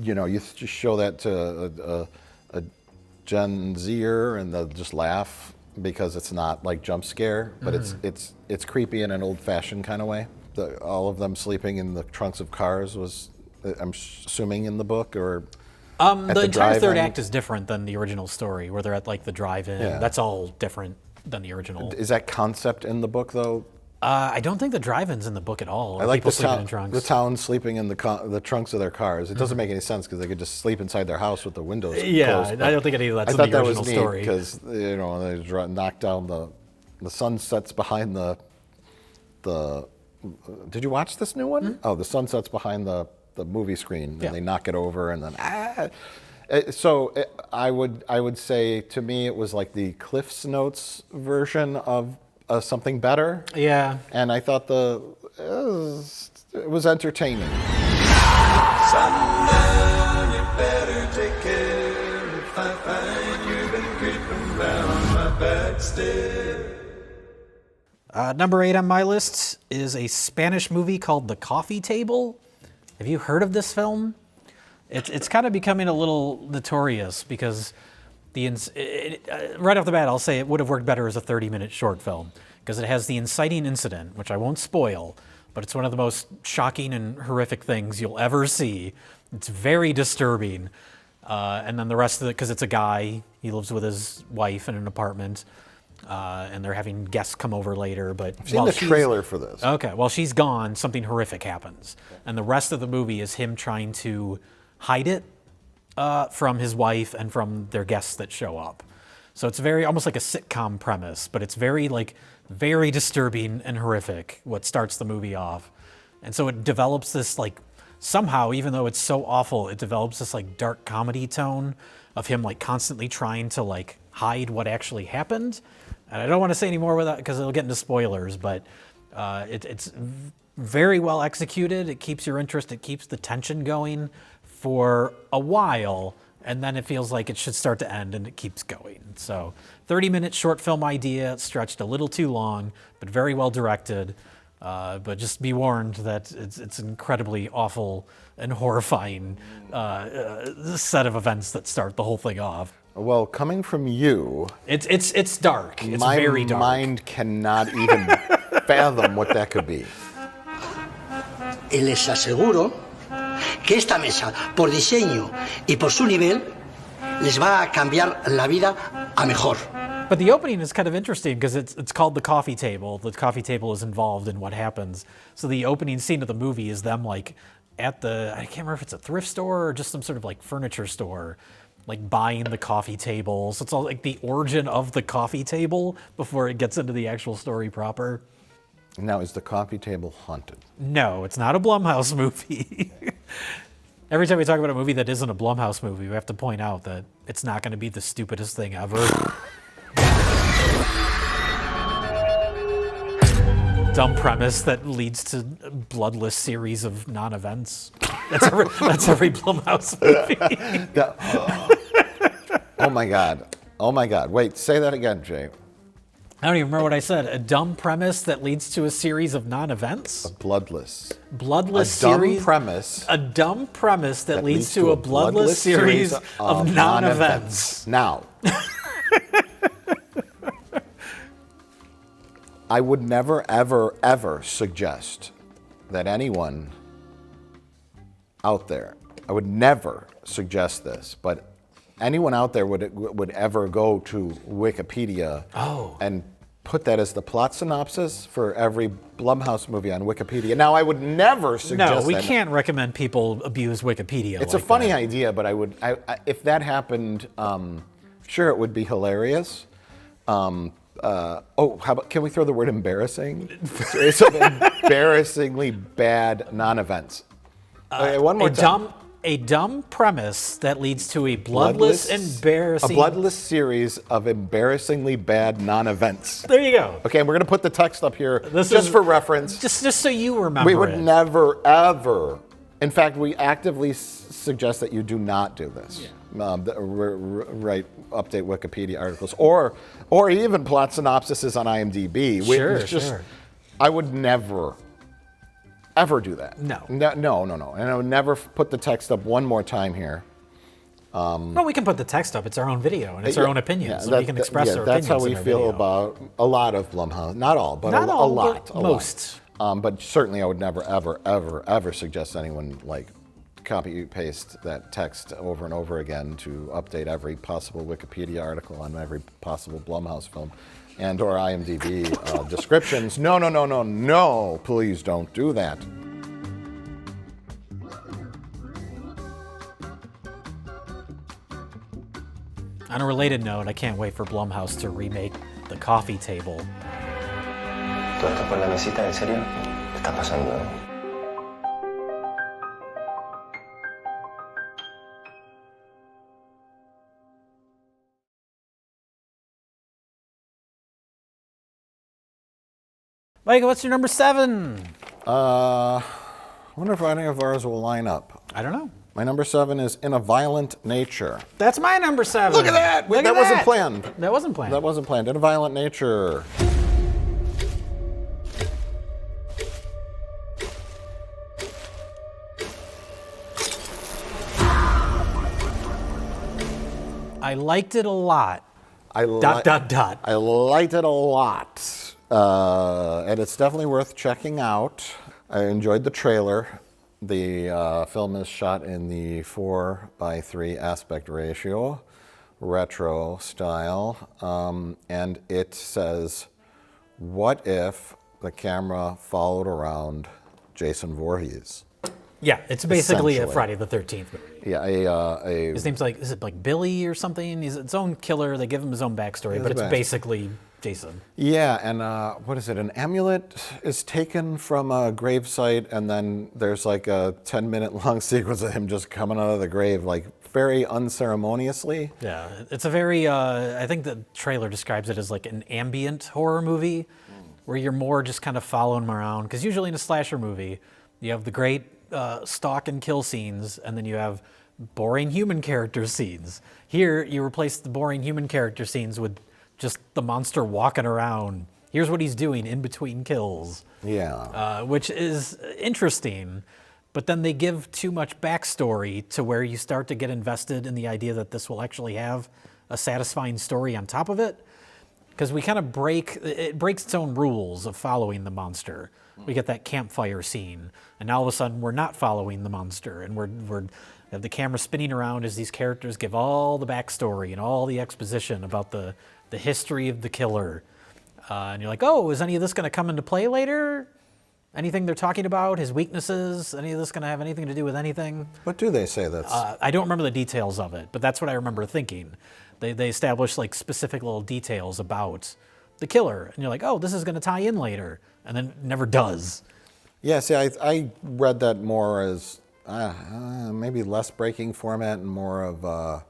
Speaker 1: you just show that to a Gen Zer and they'll just laugh because it's not like jump scare, but it's creepy in an old-fashioned kind of way. All of them sleeping in the trunks of cars was, I'm assuming, in the book, or
Speaker 3: the entire third act is different than the original story, where they're at like the drive-in.
Speaker 1: Yeah.
Speaker 3: That's all different than the original.
Speaker 1: Is that concept in the book though?
Speaker 3: I don't think the drive-in's in the book at all.
Speaker 1: I like
Speaker 3: people sleeping in trunks.
Speaker 1: The town sleeping in the trunks of their cars. It doesn't make any sense because they could just sleep inside their house with the windows closed.
Speaker 3: I don't think any of that's in the original story.
Speaker 1: Because they knocked down the sun sets behind the. Did you watch this new one? Mm-hmm. Oh, the sun sets behind the movie screen, and they knock it over, and then I would say, to me, it was like the Cliff's Notes version of something better.
Speaker 3: Yeah.
Speaker 1: And I thought it was entertaining.
Speaker 9: Sundown, you better take care if I find you've been creeping round my back stairs.
Speaker 3: Number 8 on my list is a Spanish movie called The Coffee Table. Have you heard of this film? It's kind of becoming a little notorious because right off the bat, I'll say it would have worked better as a 30-minute short film because it has the inciting incident, which I won't spoil, but it's one of the most shocking and horrific things you'll ever see. It's very disturbing. And then the rest of it, because it's a guy, he lives with his wife in an apartment, and they're having guests come over later. But
Speaker 1: I've seen the trailer for this.
Speaker 3: Okay, while she's gone, something horrific happens. And the rest of the movie is him trying to hide it from his wife and from their guests that show up. So it's almost like a sitcom premise, but it's very disturbing and horrific what starts the movie off. And so it develops this somehow, even though it's so awful, it develops this dark comedy tone of him constantly trying to hide what actually happened. And I don't want to say any more with that because it'll get into spoilers, but it's very well executed. It keeps your interest. It keeps the tension going for a while, and then it feels like it should start to end, and it keeps going. So 30-minute short film idea, stretched a little too long, but very well directed. But just be warned that it's incredibly awful and horrifying set of events that start the whole thing off.
Speaker 1: Well, coming from you,
Speaker 3: it's dark. It's very dark.
Speaker 1: My mind cannot even fathom what that could be.
Speaker 15: Y les aseguro que esta mesa, por diseño y por su nivel, les va a cambiar la vida a mejor.
Speaker 3: But the opening is kind of interesting because it's called The Coffee Table. The coffee table is involved in what happens. So the opening scene of the movie is them at I can't remember if it's a thrift store or just some sort of furniture store, buying the coffee table. So it's all the origin of the coffee table before it gets into the actual story proper.
Speaker 1: Now, is the coffee table haunted?
Speaker 3: No, it's not a Blumhouse movie. Every time we talk about a movie that isn't a Blumhouse movie, we have to point out that it's not going to be the stupidest thing ever. Dumb premise that leads to a bloodless series of non-events. That's every Blumhouse movie.
Speaker 1: Oh my God. Wait, say that again, Jay.
Speaker 3: I don't even remember what I said. A dumb premise that leads to a series of non-events?
Speaker 1: A bloodless
Speaker 3: series.
Speaker 1: A
Speaker 3: dumb premise that leads to a bloodless series of non-events.
Speaker 1: Now, I would never, ever, ever suggest that anyone out there, I would never suggest this, but anyone out there would ever go to Wikipedia and put that as the plot synopsis for every Blumhouse movie on Wikipedia. Now, I would never suggest
Speaker 3: No, we
Speaker 1: that.
Speaker 3: can't recommend people abuse Wikipedia.
Speaker 1: It's
Speaker 3: like
Speaker 1: a funny
Speaker 3: that.
Speaker 1: idea, but if that happened, sure, it would be hilarious. How about, can we throw the word embarrassing? Some embarrassingly bad non-events. Okay, one more time.
Speaker 3: A dumb premise that leads to a bloodless, embarrassing...
Speaker 1: A bloodless series of embarrassingly bad non-events.
Speaker 3: There you go.
Speaker 1: Okay, and we're going to put the text up here for reference.
Speaker 3: Just so you remember
Speaker 1: We would never, ever... In fact, we actively suggest that you do not do this. Yeah. Write update Wikipedia articles or even plot synopsises on IMDb.
Speaker 3: Sure.
Speaker 1: I would never, ever do that.
Speaker 3: No.
Speaker 1: And I would never put the text up one more time here.
Speaker 3: Well, we can put the text up. It's our own video, and it's our own opinions. So we can express our opinions.
Speaker 1: That's how we
Speaker 3: in our
Speaker 1: feel
Speaker 3: video.
Speaker 1: about a lot of Blumhouse. Not all, but
Speaker 3: Not
Speaker 1: a
Speaker 3: all,
Speaker 1: lot.
Speaker 3: but most.
Speaker 1: But certainly I would never, ever, ever, ever suggest anyone like copy paste that text over and over again to update every possible Wikipedia article on every possible Blumhouse film and or IMDb descriptions. No, please don't do that.
Speaker 3: On a related note, I can't wait for Blumhouse to remake The Coffee Table.
Speaker 16: ¿Todo esto por la mesita, en serio? ¿Qué está pasando?
Speaker 3: Mike, what's your number 7?
Speaker 1: I wonder if any of ours will line up.
Speaker 3: I don't know.
Speaker 1: My number 7 is In a Violent Nature.
Speaker 3: That's my number 7.
Speaker 1: Look at that! That wasn't planned.
Speaker 3: That wasn't planned.
Speaker 1: That wasn't planned. In a Violent Nature.
Speaker 3: I liked it a lot.
Speaker 1: I liked it a lot. And it's definitely worth checking out. I enjoyed the trailer. The film is shot in the 4:3 aspect ratio, retro style, and it says, what if the camera followed around Jason Voorhees?
Speaker 3: Yeah, it's basically a Friday the 13th movie.
Speaker 1: Yeah,
Speaker 3: his name's is it like Billy or something? He's its own killer. They give him his own backstory, but it's basically Jason.
Speaker 1: Yeah, and what is it? An amulet is taken from a gravesite, and then there's like a 10-minute long sequence of him just coming out of the grave, like very unceremoniously.
Speaker 3: Yeah, it's a very, I think the trailer describes it as like an ambient horror movie, where you're more just kind of following him around. Because usually in a slasher movie, you have the great stalk and kill scenes, and then you have boring human character scenes. Here, you replace the boring human character scenes with just the monster walking around. Here's what he's doing in between kills.
Speaker 1: Yeah.
Speaker 3: Which is interesting, but then they give too much backstory to where you start to get invested in the idea that this will actually have a satisfying story on top of it. Because we kind of breaks its own rules of following the monster. We get that campfire scene, and now all of a sudden we're not following the monster, and we have the camera spinning around as these characters give all the backstory and all the exposition about the history of the killer. And you're like, oh, is any of this going to come into play later? Anything they're talking about, his weaknesses, any of this going to have anything to do with anything?
Speaker 1: What do they say that's...
Speaker 3: I don't remember the details of it, but that's what I remember thinking. They establish like specific little details about the killer, and you're like, oh, this is going to tie in later, and then it never does.
Speaker 1: Yeah, see, I read that more as maybe less breaking format and more of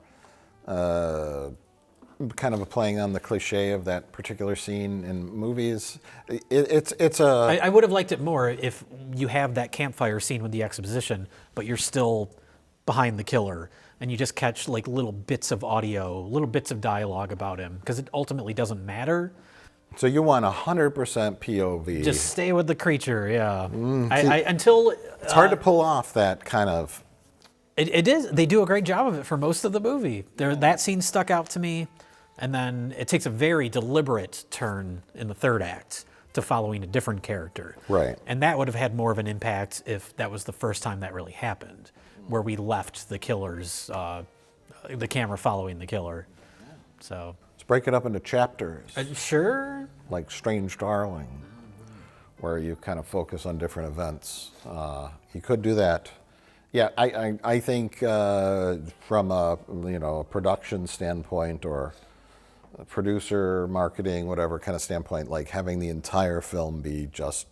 Speaker 1: kind of playing on the cliche of that particular scene in movies.
Speaker 3: I would have liked it more if you have that campfire scene with the exposition, but you're still behind the killer, and you just catch like little bits of audio, little bits of dialogue about him, because it ultimately doesn't matter.
Speaker 1: So you want 100% POV.
Speaker 3: Just stay with the creature, yeah. Until
Speaker 1: it's hard to pull off that kind of.
Speaker 3: It is. They do a great job of it for most of the movie. That scene stuck out to me, and then it takes a very deliberate turn in the third act to following a different character.
Speaker 1: Right.
Speaker 3: And that would have had more of an impact if that was the first time that really happened, where we left the killer's, the camera following the killer. So.
Speaker 1: break it up into chapters.
Speaker 3: Sure.
Speaker 1: Like Strange Darling, where you kind of focus on different events. You could do that. Yeah, I think from a production standpoint or a producer, marketing, whatever kind of standpoint, like having the entire film be just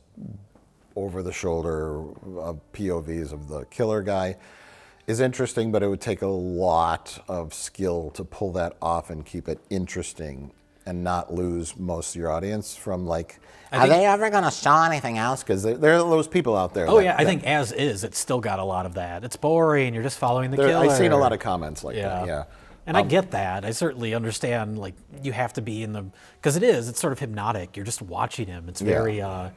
Speaker 1: over the shoulder of POVs of the killer guy is interesting, but it would take a lot of skill to pull that off and keep it interesting and not lose most of your audience from like, are they ever going to show anything else? Because there are those people out there.
Speaker 3: Oh, yeah, I think as is, it's still got a lot of that. It's boring, you're just following the killer.
Speaker 1: I've seen a lot of comments like that, yeah.
Speaker 3: And I get that. I certainly understand, like, you have to be in the, because it's sort of hypnotic. You're just watching him. It's very, I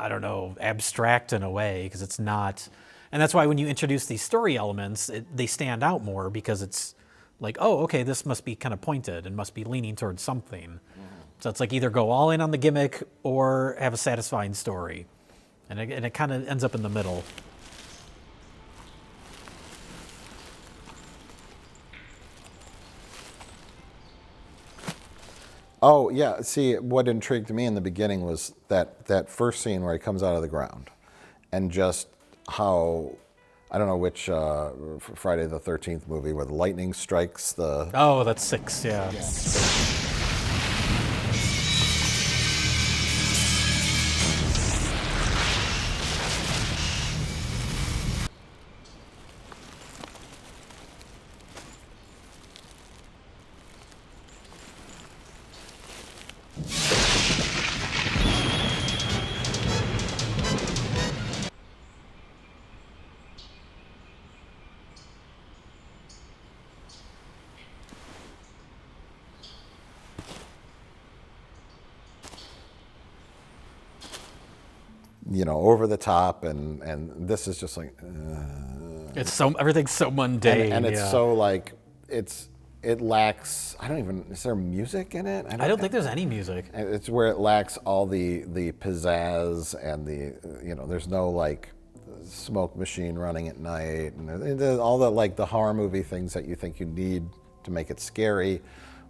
Speaker 3: don't know, abstract in a way, because it's not, and that's why when you introduce these story elements, they stand out more, because it's like, oh, okay, this must be kind of pointed and must be leaning towards something. Mm-hmm. So it's like either go all in on the gimmick or have a satisfying story. And it kind of ends up in the middle.
Speaker 1: Oh, yeah. See, what intrigued me in the beginning was that first scene where he comes out of the ground and just how, I don't know which Friday the 13th movie where the lightning strikes the...
Speaker 3: Oh, that's 6, yeah.
Speaker 1: Over the top, and this is just like...
Speaker 3: It's everything's so mundane.
Speaker 1: And it's so like, it lacks, is there music in it?
Speaker 3: I don't think there's any music.
Speaker 1: It's where it lacks all the pizzazz and there's no like smoke machine running at night, and all the like the horror movie things that you think you need to make it scary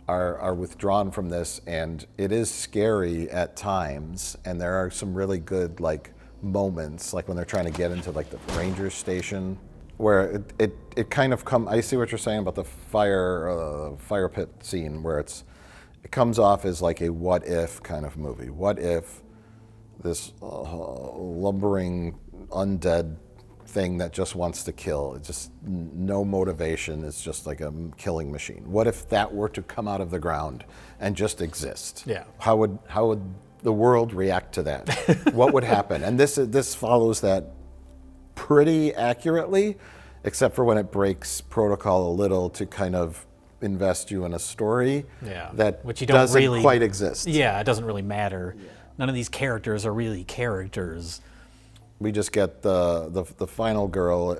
Speaker 1: are withdrawn from this, and it is scary at times, and there are some really good like moments, like when they're trying to get into like the ranger station, where it kind of I see what you're saying about the fire pit scene, where it comes off as like a what if kind of movie. What if this lumbering undead thing that just wants to kill, it's just no motivation, it's just like a killing machine. What if that were to come out of the ground and just exist?
Speaker 3: Yeah.
Speaker 1: How would the world react to that? What would happen? And this follows that pretty accurately, except for when it breaks protocol a little to kind of invest you in a story that
Speaker 3: which you don't
Speaker 1: doesn't
Speaker 3: really
Speaker 1: quite exist.
Speaker 3: Yeah, it doesn't really matter. Yeah. None of these characters are really characters.
Speaker 1: We just get the final girl.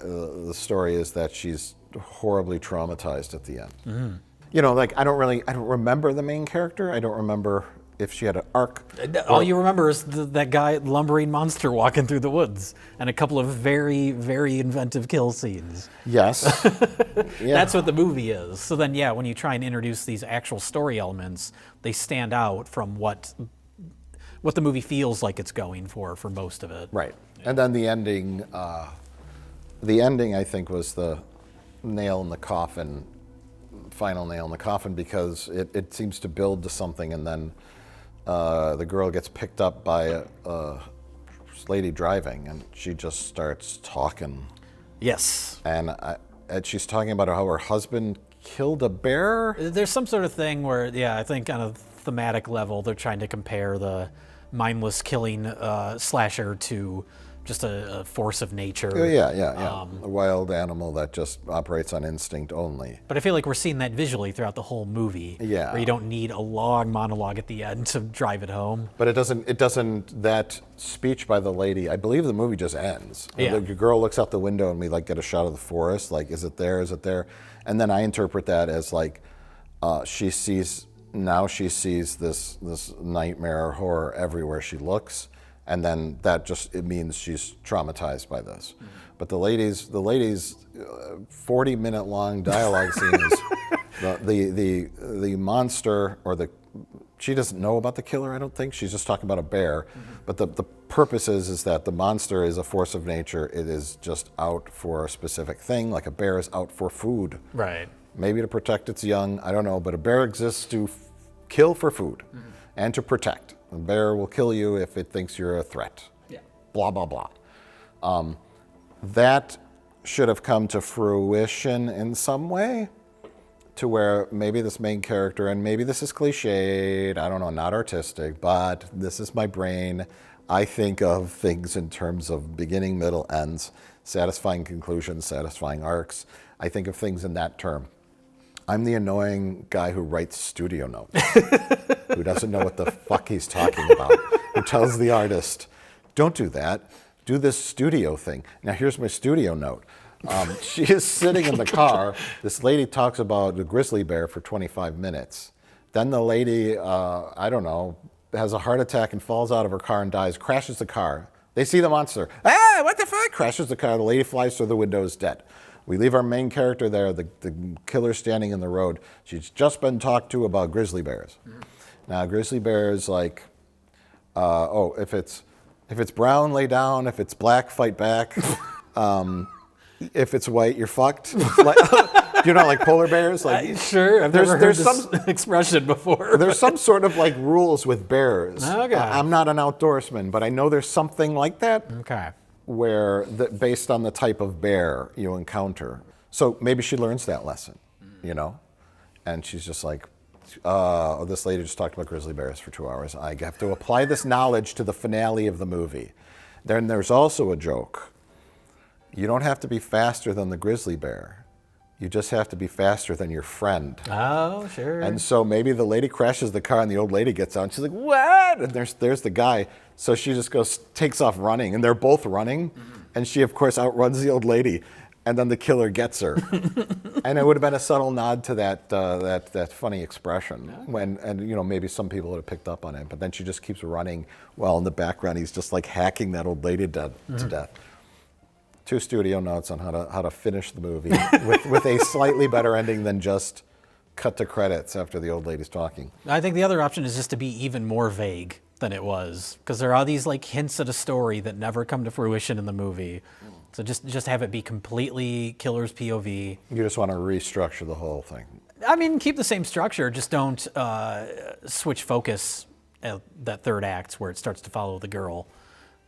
Speaker 1: The story is that she's horribly traumatized at the end. Mm-hmm. Like I don't remember the main character. I don't remember if she had an arc.
Speaker 3: All you remember is that guy, lumbering monster walking through the woods, and a couple of very, very inventive kill scenes.
Speaker 1: Yes. Yeah.
Speaker 3: That's what the movie is. So then, when you try and introduce these actual story elements, they stand out from what the movie feels like it's going for most of it.
Speaker 1: Right. And then the ending, I think, was the nail in the coffin, final nail in the coffin, because it seems to build to something, and then the girl gets picked up by a lady driving, and she just starts talking.
Speaker 3: Yes.
Speaker 1: And she's talking about how her husband killed a bear?
Speaker 3: There's some sort of thing where, I think on a thematic level, they're trying to compare the mindless killing slasher to just a force of nature.
Speaker 1: Yeah. A wild animal that just operates on instinct only.
Speaker 3: But I feel like we're seeing that visually throughout the whole movie.
Speaker 1: Yeah.
Speaker 3: Where you don't need a long monologue at the end to drive it home.
Speaker 1: But it doesn't, that speech by the lady, I believe the movie just ends.
Speaker 3: Yeah.
Speaker 1: The girl looks out the window and we like get a shot of the forest, like, is it there, is it there? And then I interpret that as like, she sees this nightmare or horror everywhere she looks. And then that it means she's traumatized by this. Mm-hmm. But the lady's 40-minute long dialogue scene is The monster or she doesn't know about the killer, I don't think. She's just talking about a bear. But the purpose is that the monster is a force of nature. It is just out for a specific thing, like a bear is out for food.
Speaker 3: Right.
Speaker 1: Maybe to protect its young, I don't know. But a bear exists to kill for food and to protect. A bear will kill you if it thinks you're a threat.
Speaker 3: Yeah.
Speaker 1: Blah, blah, blah. That should have come to fruition in some way, to where maybe this main character, and maybe this is cliched, I don't know, not artistic, but this is my brain. I think of things in terms of beginning, middle, ends, satisfying conclusions, satisfying arcs. I think of things in that term. I'm the annoying guy who writes studio notes, who doesn't know what the fuck he's talking about, who tells the artist, don't do that, do this studio thing. Now here's my studio note. She is sitting in the car. This lady talks about the grizzly bear for 25 minutes. Then the lady, I don't know, has a heart attack and falls out of her car and dies, crashes the car. They see the monster. Ah, what the fuck? Crashes the car. The lady flies through the window, is dead. We leave our main character there, the killer standing in the road. She's just been talked to about grizzly bears. Now, grizzly bears, like, if it's brown, lay down. If it's black, fight back. If it's white, you're fucked. You're not like polar bears. Like,
Speaker 3: sure, I've never heard this expression before.
Speaker 1: There's some sort of like rules with bears.
Speaker 3: Okay.
Speaker 1: I'm not an outdoorsman, but I know there's something like that.
Speaker 3: Okay.
Speaker 1: Where based on the type of bear you encounter. So maybe she learns that lesson, you know, and she's just like, this lady just talked about grizzly bears for 2 hours. I have to apply this knowledge to the finale of the movie. Then there's also a joke. You don't have to be faster than the grizzly bear. You just have to be faster than your friend.
Speaker 3: Oh, sure.
Speaker 1: And so maybe the lady crashes the car and the old lady gets out and she's like, what? And there's the guy. So she just takes off running, and they're both running. And she, of course, outruns the old lady. And then the killer gets her. And it would have been a subtle nod to that funny expression. And you know, maybe some people would have picked up on it. But then she just keeps running while in the background he's just like hacking that old lady to death. 2 studio notes on how to finish the movie with a slightly better ending than just cut to credits after the old lady's talking.
Speaker 3: I think the other option is just to be even more vague than it was, because there are these like hints at a story that never come to fruition in the movie. So just have it be completely killer's POV.
Speaker 1: You just want to restructure the whole thing.
Speaker 3: I mean, keep the same structure, just don't switch focus at that third act where it starts to follow the girl.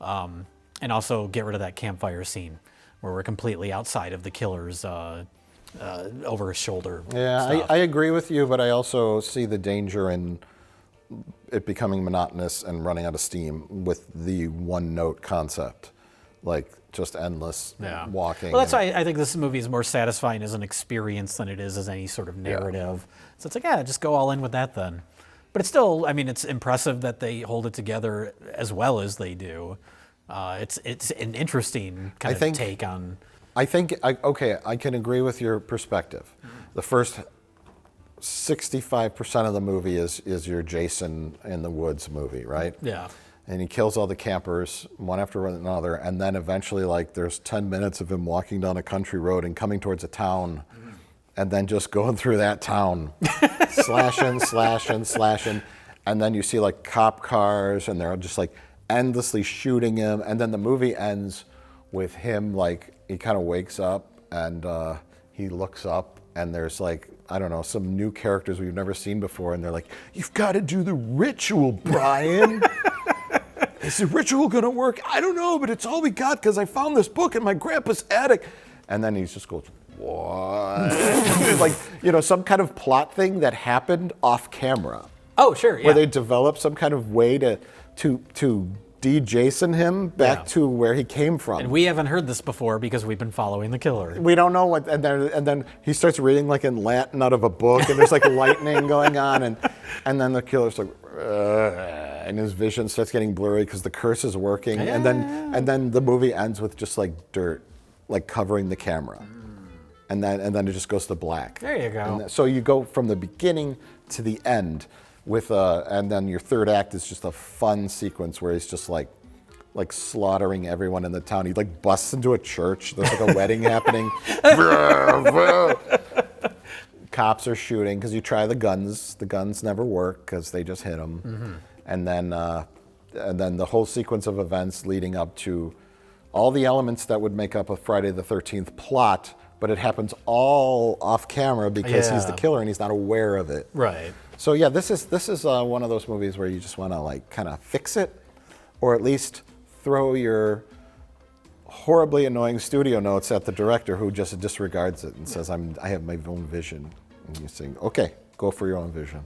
Speaker 3: And also get rid of that campfire scene where we're completely outside of the killer's over his shoulder.
Speaker 1: Yeah, I agree with you, but I also see the danger in it becoming monotonous and running out of steam with the one-note concept, like just endless walking.
Speaker 3: Well, that's why I think this movie is more satisfying as an experience than it is as any sort of narrative. Yeah. So it's like, just go all in with that then. But it's still, I mean, it's impressive that they hold it together as well as they do. It's an interesting kind of take on.
Speaker 1: I think, I can agree with your perspective. The first 65% of the movie is your Jason in the Woods movie, right?
Speaker 3: Yeah.
Speaker 1: And he kills all the campers, one after another, and then eventually, like, there's 10 minutes of him walking down a country road and coming towards a town, and then just going through that town, slashing, and then you see, like, cop cars, and they're just, like, endlessly shooting him, and then the movie ends with him, like, he kind of wakes up, and he looks up, and there's, like, I don't know, some new characters we've never seen before, and they're like, you've got to do the ritual, Brian. Is the ritual going to work? I don't know, but it's all we got because I found this book in my grandpa's attic. And then he just goes, what? Like, you know, some kind of plot thing that happened off camera.
Speaker 3: Oh, sure, yeah.
Speaker 1: Where they developed some kind of way to de-Jason him back to where he came from.
Speaker 3: And we haven't heard this before because we've been following the killer.
Speaker 1: We don't know what, and then he starts reading like in Latin out of a book, and there's like lightning going on, and then the killer's like, and his vision starts getting blurry because the curse is working, and then the movie ends with just like dirt, like covering the camera, and then it just goes to black.
Speaker 3: There you go.
Speaker 1: And so you go from the beginning to the end with and then your third act is just a fun sequence where he's just like slaughtering everyone in the town. He like busts into a church. There's like a wedding happening. cops are shooting because you try the guns. The guns never work because they just hit them. And then the whole sequence of events leading up to all the elements that would make up a Friday the 13th plot, but it happens all off camera because he's the killer and he's not aware of it.
Speaker 3: Right.
Speaker 1: So yeah, this is one of those movies where you just want to like kind of fix it, or at least throw your horribly annoying studio notes at the director who just disregards it and says, I have my own vision. And you say, okay, go for your own vision.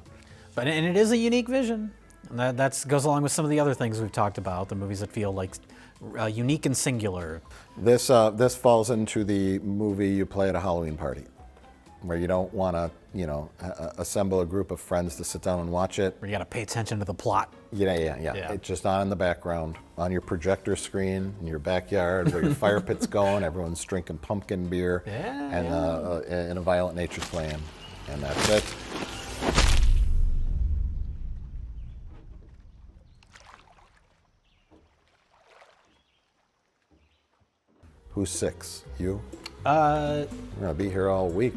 Speaker 3: And it is a unique vision. And that goes along with some of the other things we've talked about, the movies that feel like unique and singular.
Speaker 1: This falls into the movie you play at a Halloween party, where you don't want to, assemble a group of friends to sit down and watch it.
Speaker 3: Where you got to pay attention to the plot.
Speaker 1: Yeah. It's just on in the background, on your projector screen, in your backyard, where your fire pit's going, everyone's drinking pumpkin beer, and a Violent Nature's playing, and that's it. Who's 6? You? We're gonna be here all week.